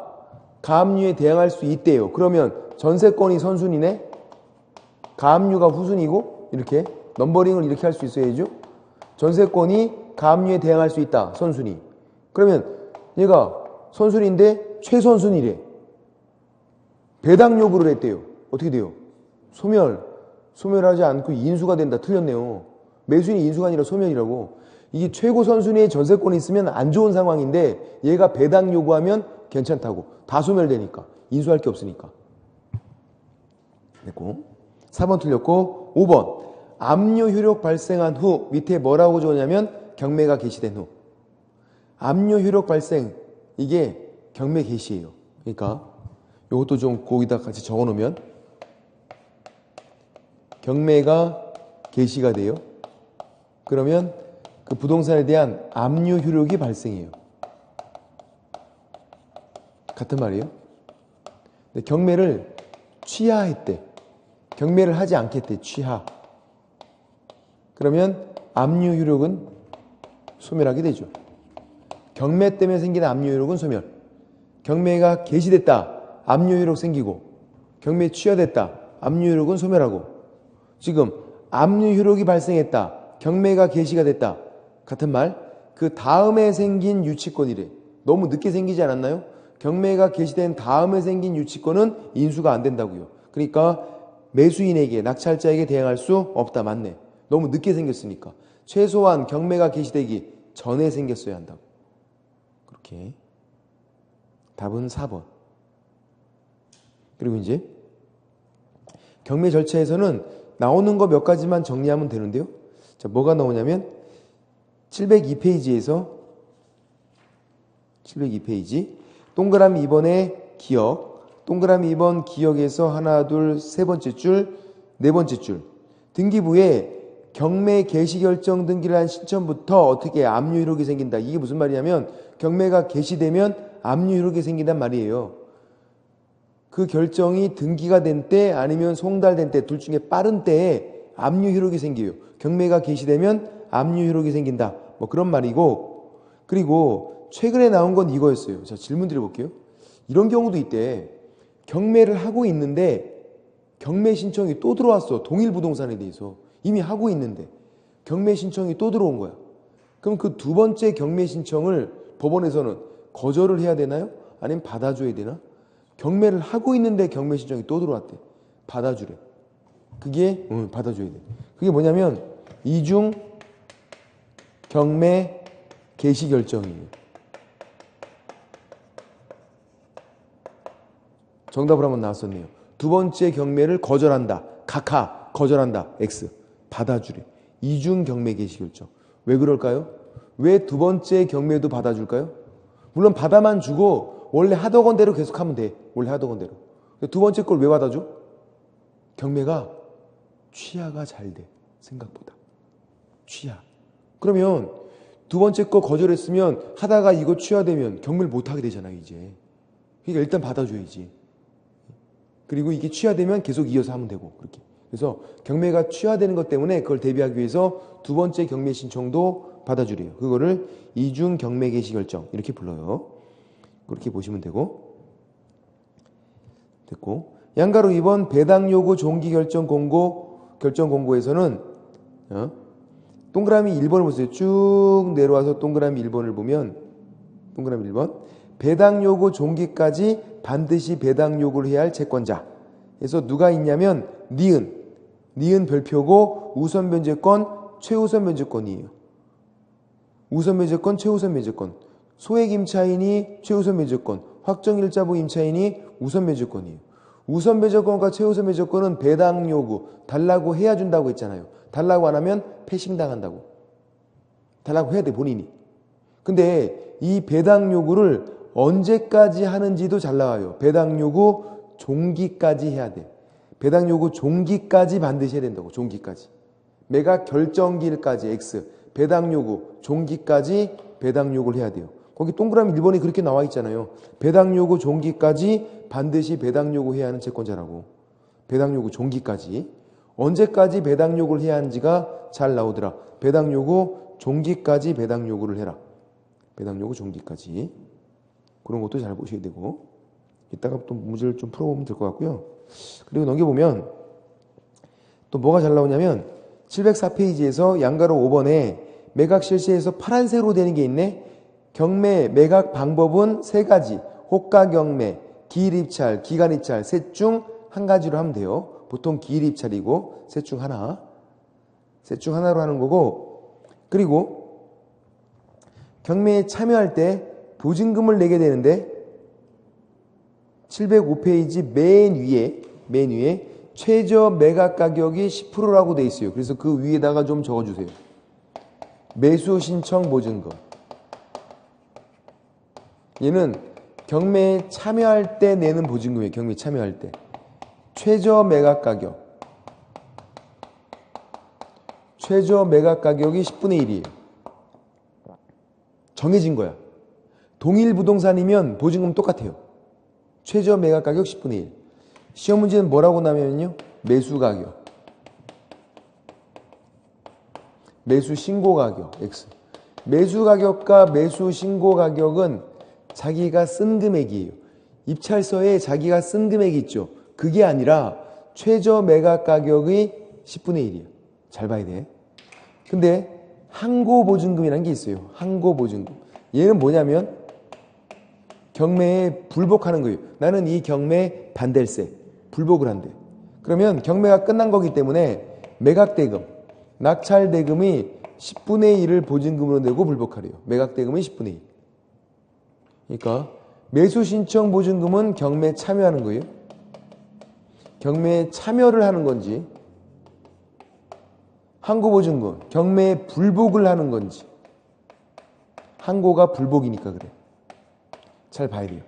가압류에 대항할 수 있대요. 그러면 전세권이 선순위네. 가압류가 후순위고 이렇게 넘버링을 이렇게 할 수 있어야죠. 전세권이 가압류에 대항할 수 있다. 선순위. 그러면 얘가 선순위인데 최선순위래. 배당 요구를 했대요. 어떻게 돼요? 소멸하지 않고 인수가 된다. 틀렸네요. 매수인이 인수가 아니라 소멸이라고. 이게 최고 선순위에 전세권이 있으면 안 좋은 상황인데 얘가 배당 요구하면 괜찮다고. 다 소멸되니까. 인수할 게 없으니까. 됐고. 4번 틀렸고. 5번 압류 효력 발생한 후 밑에 뭐라고 적었냐면 경매가 개시된 후. 압류 효력 발생, 이게 경매 개시예요. 그러니까 이것도 좀 거기다 같이 적어놓으면 경매가 개시가 돼요. 그러면 그 부동산에 대한 압류 효력이 발생해요. 같은 말이에요. 근데 경매를 취하했대. 경매를 하지 않겠대. 취하. 그러면 압류 효력은 소멸하게 되죠. 경매 때문에 생기는 압류 효력은 소멸. 경매가 개시됐다. 압류 효력 생기고 경매 취하됐다. 압류 효력은 소멸하고. 지금 압류 효력이 발생했다. 경매가 개시가 됐다. 같은 말. 그 다음에 생긴 유치권이래. 너무 늦게 생기지 않았나요? 경매가 개시된 다음에 생긴 유치권은 인수가 안 된다고요. 그러니까 매수인에게, 낙찰자에게 대항할 수 없다. 맞네. 너무 늦게 생겼으니까. 최소한 경매가 개시되기 전에 생겼어야 한다고. 그렇게. 답은 4번. 그리고 이제 경매 절차에서는 나오는 거 몇 가지만 정리하면 되는데요. 자, 뭐가 나오냐면 702페이지에서 702페이지 동그라미 2번에 기억, 동그라미 2번 기억에서 하나, 둘, 세 번째 줄, 네 번째 줄 등기부에 경매 개시 결정 등기를 한 시점부터 어떻게 압류 효력이 생긴다. 이게 무슨 말이냐면 경매가 개시되면 압류 효력이 생긴단 말이에요. 그 결정이 등기가 된 때 아니면 송달된 때 둘 중에 빠른 때에 압류 효력이 생겨요. 경매가 개시되면 압류 효력이 생긴다. 뭐 그런 말이고. 그리고 최근에 나온 건 이거였어요. 자, 질문 드려볼게요. 이런 경우도 있대. 경매를 하고 있는데 경매 신청이 또 들어왔어. 동일부동산에 대해서. 이미 하고 있는데 경매 신청이 또 들어온 거야. 그럼 그 두 번째 경매 신청을 법원에서는 거절을 해야 되나요? 아니면 받아줘야 되나? 경매를 하고 있는데 경매 신청이 또 들어왔대. 받아주래. 그게 받아줘야 돼. 그게 뭐냐면 이중 경매 개시 결정이에요. 정답을 한번 나왔었네요. 두 번째 경매를 거절한다. 각하 거절한다. X. 받아주래. 이중 경매 개시 결정. 왜 그럴까요? 왜 두 번째 경매도 받아줄까요? 물론 받아만 주고 원래 하던 대로 계속하면 돼. 원래 하던 대로. 두 번째 걸 왜 받아줘? 경매가 취하가 잘 돼. 생각보다. 취하. 그러면 두 번째 거 거절했으면 하다가 이거 취하되면 경매를 못하게 되잖아요. 이제. 그러니까 일단 받아줘야지. 그리고 이게 취하되면 계속 이어서 하면 되고 그렇게. 그래서 경매가 취하되는 것 때문에 그걸 대비하기 위해서 두 번째 경매 신청도 받아주래요. 그거를 이중 경매 개시 결정 이렇게 불러요. 그렇게 보시면 되고. 됐고. 양가로 2번 배당 요구 종기 결정 공고에서는 동그라미 1번을 보세요. 쭉 내려와서 동그라미 1번을 보면 동그라미 1번 배당 요구 종기까지 반드시 배당 요구를 해야 할 채권자. 그래서 누가 있냐면 니은 별표고 우선 변제권, 최우선 변제권이에요. 우선 변제권, 최우선 변제권. 소액 임차인이 최우선 배제권, 확정일자부 임차인이 우선 배제권이에요. 우선 배제권과 최우선 배제권은 배당 요구, 달라고 해야 준다고 했잖아요. 달라고 안 하면 패싱 당한다고. 달라고 해야 돼, 본인이. 근데 이 배당 요구를 언제까지 하는지도 잘 나와요. 배당 요구 종기까지 해야 돼. 배당 요구 종기까지 반드시 해야 된다고. 종기까지. 매각 결정기일까지 X. 배당 요구 종기까지 배당 요구를 해야 돼요. 거기 동그라미 1번이 그렇게 나와 있잖아요. 배당 요구 종기까지 반드시 배당 요구해야 하는 채권자라고. 배당 요구 종기까지. 언제까지 배당 요구를 해야 하는지가 잘 나오더라. 배당 요구 종기까지 배당 요구를 해라. 배당 요구 종기까지. 그런 것도 잘 보셔야 되고. 이따가 또 문제를 좀 풀어보면 될 것 같고요. 그리고 넘겨보면 또 뭐가 잘 나오냐면 704페이지에서 양가로 5번에 매각 실시에서 파란색으로 되는 게 있네. 경매 매각 방법은 세 가지. 호가 경매, 기일 입찰, 기간 입찰 셋 중 한 가지로 하면 돼요. 보통 기일 입찰이고 셋 중 하나. 셋 중 하나로 하는 거고. 그리고 경매에 참여할 때 보증금을 내게 되는데 705페이지 맨 위에 최저 매각 가격이 10%라고 돼 있어요. 그래서 그 위에다가 좀 적어주세요. 매수 신청 보증금. 얘는 경매에 참여할 때 내는 보증금이에요. 경매에 참여할 때. 최저 매각 가격. 최저 매각 가격이 10분의 1이에요. 정해진 거야. 동일 부동산이면 보증금 똑같아요. 최저 매각 가격 10분의 1. 시험 문제는 뭐라고 나면요? 매수 가격. 매수 신고 가격 X. 매수 가격과 매수 신고 가격은 자기가 쓴 금액이에요. 입찰서에 자기가 쓴 금액이 있죠. 그게 아니라 최저 매각 가격의 10분의 1이에요. 잘 봐야 돼. 근데 항고 보증금이라는 게 있어요. 항고 보증금. 얘는 뭐냐면 경매에 불복하는 거예요. 나는 이 경매에 반댈세. 불복을 한대. 그러면 경매가 끝난 거기 때문에 매각대금, 낙찰대금이 10분의 1을 보증금으로 내고 불복하래요. 매각대금이 10분의 1. 그러니까 매수신청 보증금은 경매에 참여하는 거예요. 경매에 참여를 하는 건지 항고보증금, 경매에 불복을 하는 건지. 항고가 불복이니까 그래. 잘 봐야 돼요.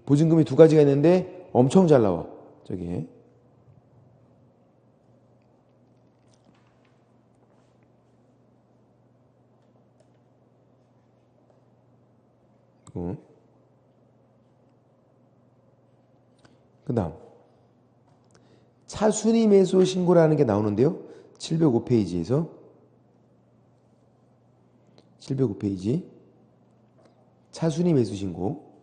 보증금이 두 가지가 있는데 엄청 잘 나와. 저기. 그 다음 차순위 매수 신고라는 게 나오는데요. 705페이지에서 705페이지 차순위 매수 신고.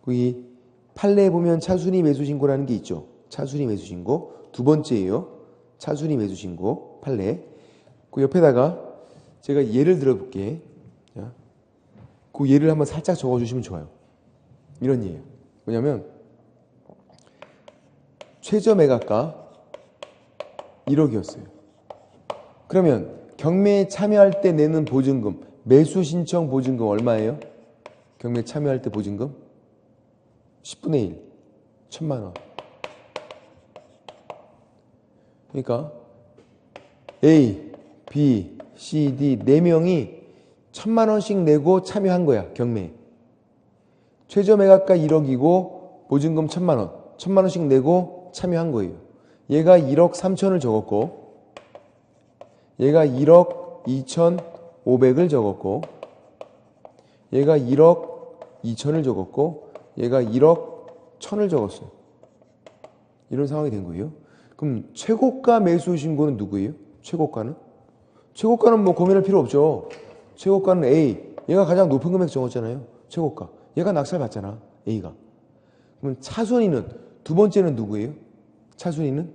거기 판례에 보면 차순위 매수 신고라는 게 있죠. 차순위 매수 신고 두 번째예요. 차순위 매수 신고 판례. 그 옆에다가 제가 예를 들어볼게. 그 예를 한번 살짝 적어주시면 좋아요. 이런 예예요. 뭐냐면 최저 매각가 1억이었어요. 그러면 경매에 참여할 때 내는 보증금, 매수 신청 보증금 얼마예요? 경매에 참여할 때 보증금? 10분의 1, 1000만 원. 그러니까 A, B, C, D 4명이 1000만 원씩 내고 참여한 거야, 경매에. 최저 매각가 1억이고 보증금 1000만 원. 1000만 원씩 내고 참여한 거예요. 얘가 1억 3천을 적었고 얘가 1억 2,500을 적었고 얘가 1억 2천을 적었고 얘가 1억 1,000을 적었어요. 이런 상황이 된 거예요. 그럼 최고가 매수 신고는 누구예요? 최고가는? 최고가는 뭐 고민할 필요 없죠. 최고가는 A. 얘가 가장 높은 금액 적었잖아요. 최고가. 얘가 낙찰 받잖아. A가. 그럼 차순위는 두 번째는 누구예요? 차순위는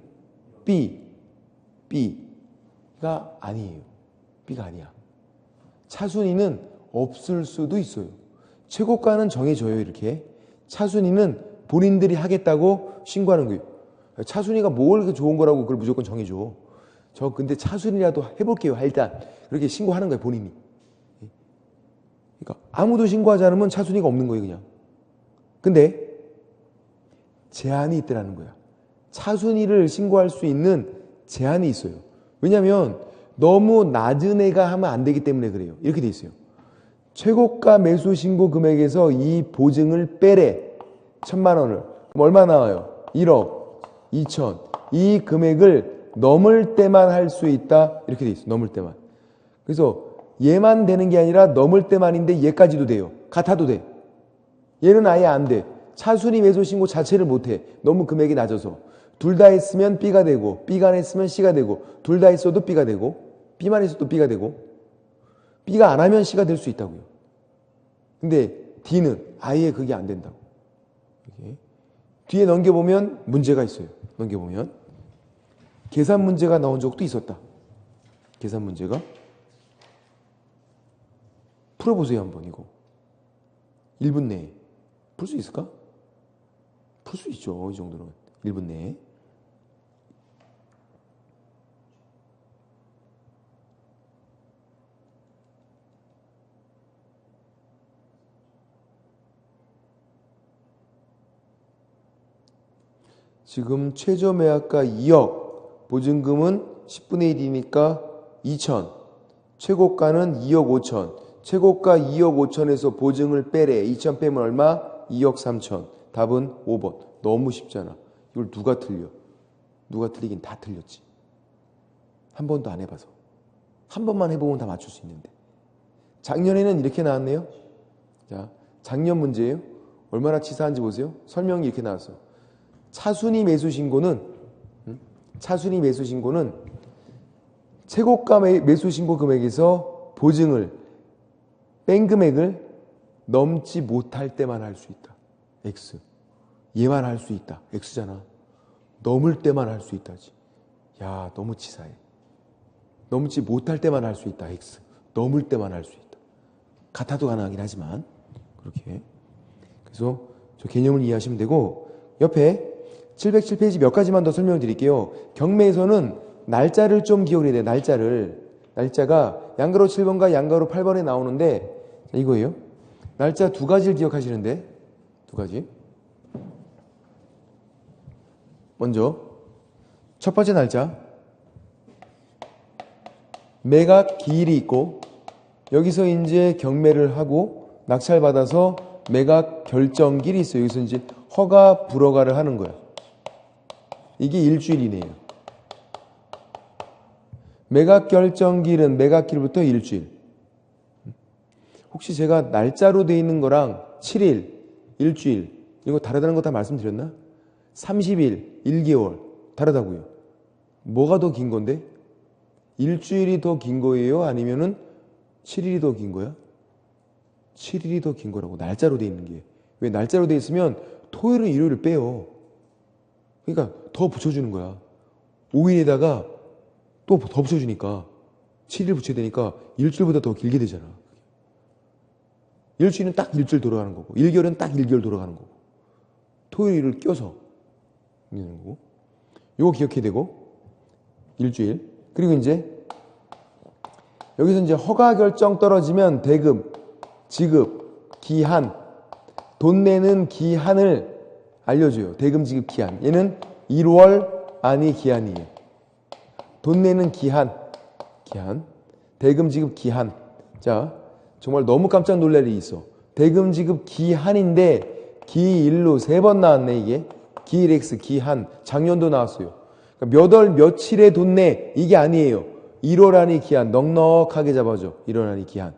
B. B가 아니에요. B가 아니야. 차순위는 없을 수도 있어요. 최고가는 정해져요. 이렇게. 차순위는 본인들이 하겠다고 신고하는 거예요. 차순위가 뭘 그렇게 좋은 거라고 그걸 무조건 정해줘. 저 근데 차순위라도 해볼게요. 일단 그렇게 신고하는 거예요. 본인이. 그러니까 아무도 신고하지 않으면 차순위가 없는 거예요, 그냥. 근데 제한이 있더라는 거야. 차순위를 신고할 수 있는 제한이 있어요. 왜냐하면 너무 낮은 애가 하면 안 되기 때문에 그래요. 이렇게 돼 있어요. 최고가 매수 신고 금액에서 이 보증을 빼래. 1,000만 원을. 그럼 얼마 나와요? 1억, 2천. 이 금액을 넘을 때만 할 수 있다. 이렇게 돼 있어요. 넘을 때만. 그래서 얘만 되는 게 아니라 넘을 때만인데 얘까지도 돼요. 같아도 돼. 얘는 아예 안 돼. 차순위 매수 신고 자체를 못 해. 너무 금액이 낮아서. 둘 다 했으면 B가 되고 B가 안 했으면 C가 되고 둘 다 했어도 B가 되고 B만 했어도 B가 되고 B가 안 하면 C가 될 수 있다고요. 근데 D는 아예 그게 안 된다고. 이렇게. 뒤에 넘겨보면 문제가 있어요. 넘겨보면 계산 문제가 나온 적도 있었다. 계산 문제가. 풀어보세요 한번 이거. 1분 내에. 풀 수 있을까? 풀 수 있죠. 이 정도는. 1분 내에. 지금 최저 매각가 2억, 보증금은 10분의 1이니까 2천, 최고가는 2억 5천, 최고가 2억 5천에서 보증을 빼래. 2천 빼면 얼마? 2억 3천. 답은 5번. 너무 쉽잖아. 이걸 누가 틀려? 누가 틀리긴 다 틀렸지. 한 번도 안 해봐서. 한 번만 해보면 다 맞출 수 있는데. 작년에는 이렇게 나왔네요. 자, 작년 문제예요. 얼마나 치사한지 보세요. 설명이 이렇게 나왔어. 차순위 매수 신고는 최고가 매수 신고 금액에서 보증을 뺀 금액을 넘지 못할 때만 할 수 있다. X. 얘만 할 수 있다. X잖아. 넘을 때만 할 수 있다지. 야, 너무 치사해. 넘지 못할 때만 할 수 있다. X. 넘을 때만 할 수 있다. 같아도 가능하긴 하지만 그렇게. 그래서 저 개념을 이해하시면 되고 옆에 707페이지 몇 가지만 더 설명을 드릴게요. 경매에서는 날짜를 좀 기억을 해야 돼요. 날짜가 양가로 7번과 양가로 8번에 나오는데 이거예요. 날짜 두 가지를 기억하시는데 두 가지. 먼저 첫 번째 날짜 매각 기일이 있고 여기서 이제 경매를 하고 낙찰받아서 매각 결정기일이 있어요. 여기서 이제 허가 불허가를 하는 거야. 이게 일주일이네요. 매각 결정기일은 매각기일부터 일주일. 혹시 제가 날짜로 돼 있는 거랑 7일, 일주일 이거 다르다는 거 다 말씀드렸나? 30일, 1개월 다르다고요. 뭐가 더 긴 건데? 일주일이 더 긴 거예요? 아니면은 7일이 더 긴 거야? 7일이 더 긴 거라고. 날짜로 돼 있는 게. 왜 날짜로 돼 있으면 토요일은 일요일을 빼요. 그러니까 더 붙여주는 거야. 5일에다가 또 더 붙여주니까 7일 붙여야 되니까 일주일보다 더 길게 되잖아. 일주일은 딱 일주일 돌아가는 거고 1개월은 딱 1개월 돌아가는 거고 토요일을 껴서 있는 거고 요거 기억해야 되고 일주일. 그리고 이제 여기서 이제 허가 결정 떨어지면 대금, 지급, 기한, 돈 내는 기한을 알려줘요. 대금, 지급, 기한. 얘는 1월 안이 기한이에요. 돈 내는 기한, 대금, 지급, 기한. 자, 정말 너무 깜짝 놀랄 일이 있어. 대금, 지급, 기한인데 기일로 3번 나왔네 이게. 기일 X, 기한. 작년도 나왔어요. 그러니까 몇 월 며칠에 돈 내 이게 아니에요. 1월 안이 기한. 넉넉하게 잡아줘. 1월 안이 기한.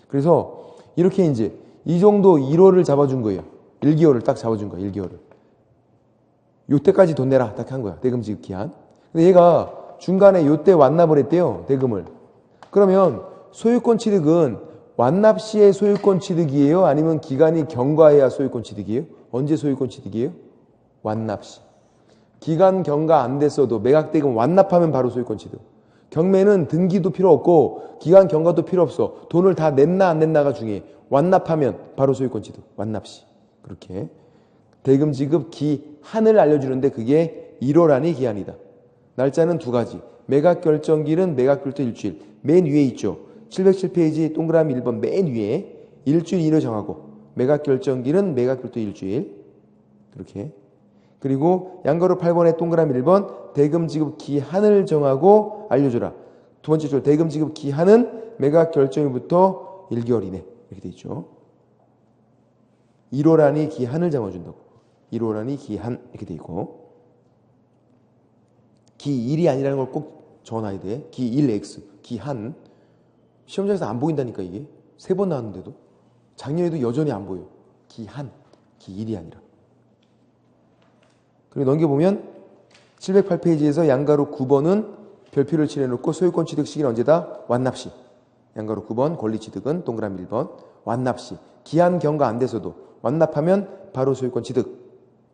그래서 이렇게 이제 이 정도 1월을 잡아준 거예요. 1개월을 딱 잡아준 거야. 1개월을. 요때까지 돈 내라 딱 한 거야. 대금, 지급, 기한. 근데 얘가 중간에 요때 완납을 했대요. 대금을. 그러면 소유권 취득은 완납 시에 소유권 취득이에요? 아니면 기간이 경과해야 소유권 취득이에요? 언제 소유권 취득이에요? 완납 시. 기간 경과 안 됐어도 매각대금 완납하면 바로 소유권 취득. 경매는 등기도 필요 없고 기간 경과도 필요 없어. 돈을 다 냈나 안 냈나가 중요해. 완납하면 바로 소유권 취득. 완납 시. 그렇게. 대금 지급 기한을 알려주는데 그게 1월 안이 기한이다. 날짜는 두 가지. 매각 결정기일은 매각일부터 일주일. 맨 위에 있죠. 707페이지 동그라미 1번 맨 위에 일주일 이내로 정하고 매각 결정기일은 매각 별도 일주일. 그렇게. 그리고 양가로 8번에 동그라미 1번 대금 지급 기한을 정하고 알려줘라. 두 번째 줄 대금 지급 기한은 매각 결정일부터 1개월 이내. 이렇게 돼 있죠. 1월 안이 기한을 정해준다고. 1월 안이 기한 이렇게 돼 있고 기일이 아니라는 걸 꼭 적어놔야 돼. 기일 X 기한. 시험장에서 안 보인다니까 이게. 3번 나왔는데도. 작년에도 여전히 안 보여. 기한. 기일이 아니라. 그리고 넘겨보면 708페이지에서 양가로 9번은 별표를 칠해놓고 소유권 취득 시기는 언제다? 완납시. 양가로 9번 권리 취득은 동그라미 1번 완납시. 기한 경과 안 돼서도 완납하면 바로 소유권 취득.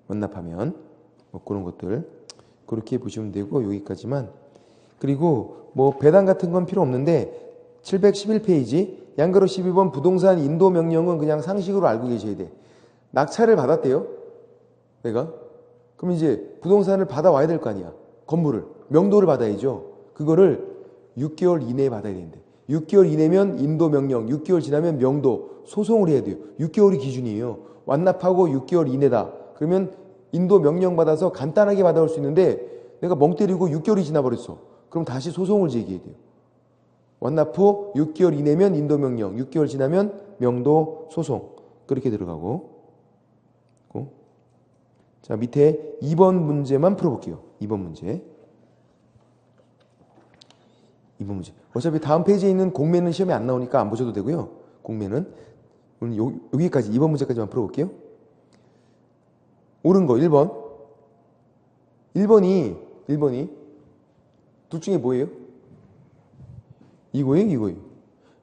완납하면 뭐 그런 것들 그렇게 보시면 되고 여기까지만. 그리고 뭐 배당 같은 건 필요 없는데 711페이지 양가로 12번 부동산 인도 명령은 그냥 상식으로 알고 계셔야 돼. 낙찰을 받았대요. 내가. 그럼 이제 부동산을 받아와야 될 거 아니야. 건물을. 명도를 받아야죠. 그거를 6개월 이내에 받아야 되는데 6개월 이내면 인도 명령, 6개월 지나면 명도, 소송을 해야 돼요. 6개월이 기준이에요. 완납하고 6개월 이내다. 그러면 인도 명령 받아서 간단하게 받아올 수 있는데 내가 멍 때리고 6개월이 지나버렸어. 그럼 다시 소송을 제기해야 돼요. 완납 후 6개월 이내면 인도 명령, 6개월 지나면 명도, 소송. 그렇게 들어가고. 자, 밑에 2번 문제만 풀어볼게요. 2번 문제. 2번 문제. 어차피 다음 페이지에 있는 공매는 시험에 안 나오니까 안 보셔도 되고요. 공매는. 오늘 여기까지 2번 문제까지만 풀어볼게요. 옳은 거 1번. 1번이 둘 중에 뭐예요? 이거예요?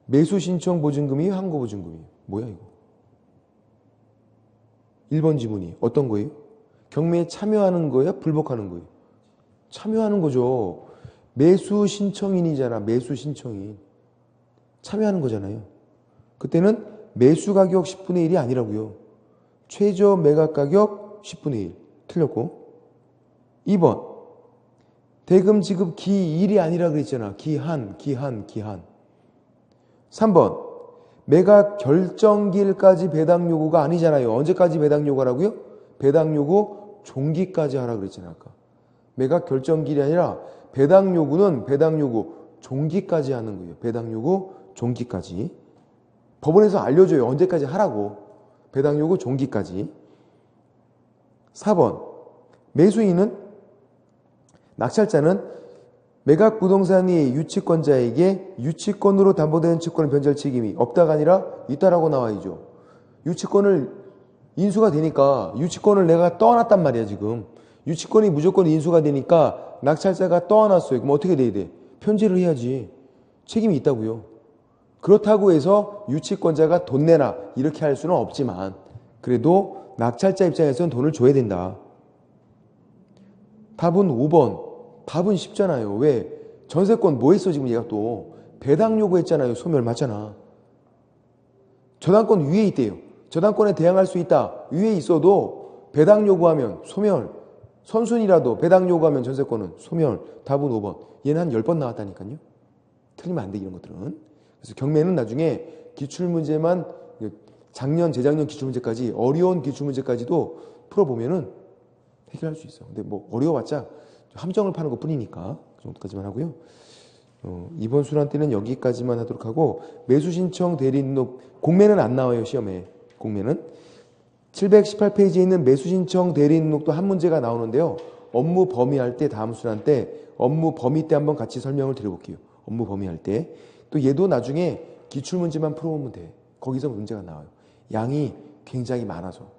매수 신청 보증금이에요? 항고 보증금이에요? 뭐야 이거? 1번 지문이 어떤 거예요? 경매에 참여하는 거야? 불복하는 거예요? 참여하는 거죠. 매수 신청인이잖아. 매수 신청인. 참여하는 거잖아요. 그때는 매수 가격 10분의 1이 아니라고요. 최저 매각 가격 10분의 1. 틀렸고. 2번. 대금 지급 기일이 아니라 그랬잖아. 기한. 3번. 매각 결정기일까지 배당 요구가 아니잖아요. 언제까지 배당 요구하라고요? 배당 요구 종기까지 하라 그랬잖아요. 아까. 매각 결정기일이 아니라 배당 요구는 배당 요구 종기까지 하는 거예요. 배당 요구 종기까지. 법원에서 알려줘요. 언제까지 하라고. 배당 요구 종기까지. 4번. 매수인은 낙찰자는 매각 부동산이 유치권자에게 유치권으로 담보된 채권을 변제할 책임이 없다가 아니라 있다라고 나와야죠. 유치권을 인수가 되니까 유치권을 내가 떠안았단 말이야 지금. 유치권이 무조건 인수가 되니까 낙찰자가 떠안았어요. 그럼 어떻게 돼야 돼? 편제를 해야지. 책임이 있다고요. 그렇다고 해서 유치권자가 돈 내라 이렇게 할 수는 없지만 그래도 낙찰자 입장에서는 돈을 줘야 된다. 답은 5번. 답은 쉽잖아요. 왜? 전세권 뭐 했어 지금 얘가 또. 배당 요구했잖아요. 소멸 맞잖아. 저당권 위에 있대요. 저당권에 대항할 수 있다. 위에 있어도 배당 요구하면 소멸. 선순위라도 배당 요구하면 전세권은 소멸. 답은 5번. 얘는 한 10번 나왔다니까요. 틀리면 안 돼 이런 것들은. 그래서 경매는 나중에 기출문제만 작년 재작년 기출문제까지 어려운 기출문제까지도 풀어보면은 해결할 수 있어. 근데 뭐 어려워봤자 함정을 파는 것 뿐이니까 그 정도까지만 하고요. 이번 순환 때는 여기까지만 하도록 하고 매수신청 대리인록 공매는 안 나와요 시험에. 공매는 718페이지에 있는 매수신청 대리인록도 한 문제가 나오는데요. 업무 범위할 때 다음 순환 때 업무 범위 때 한번 같이 설명을 드려볼게요. 업무 범위할 때. 또 얘도 나중에 기출문제만 풀어보면 돼. 거기서 문제가 나와요. 양이 굉장히 많아서.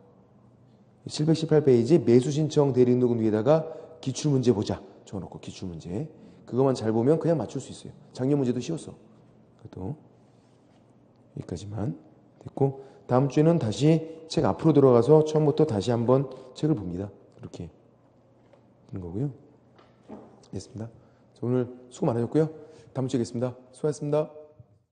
718페이지 매수신청 대리인록은 위에다가 기출문제 보자. 적어놓고 기출문제. 그것만 잘 보면 그냥 맞출 수 있어요. 작년 문제도 쉬웠어. 그것도 여기까지만 됐고 다음 주에는 다시 책 앞으로 들어가서 처음부터 다시 한번 책을 봅니다. 이렇게 하는 거고요. 됐습니다. 오늘 수고 많으셨고요. 다음 주에 뵙겠습니다. 수고하셨습니다.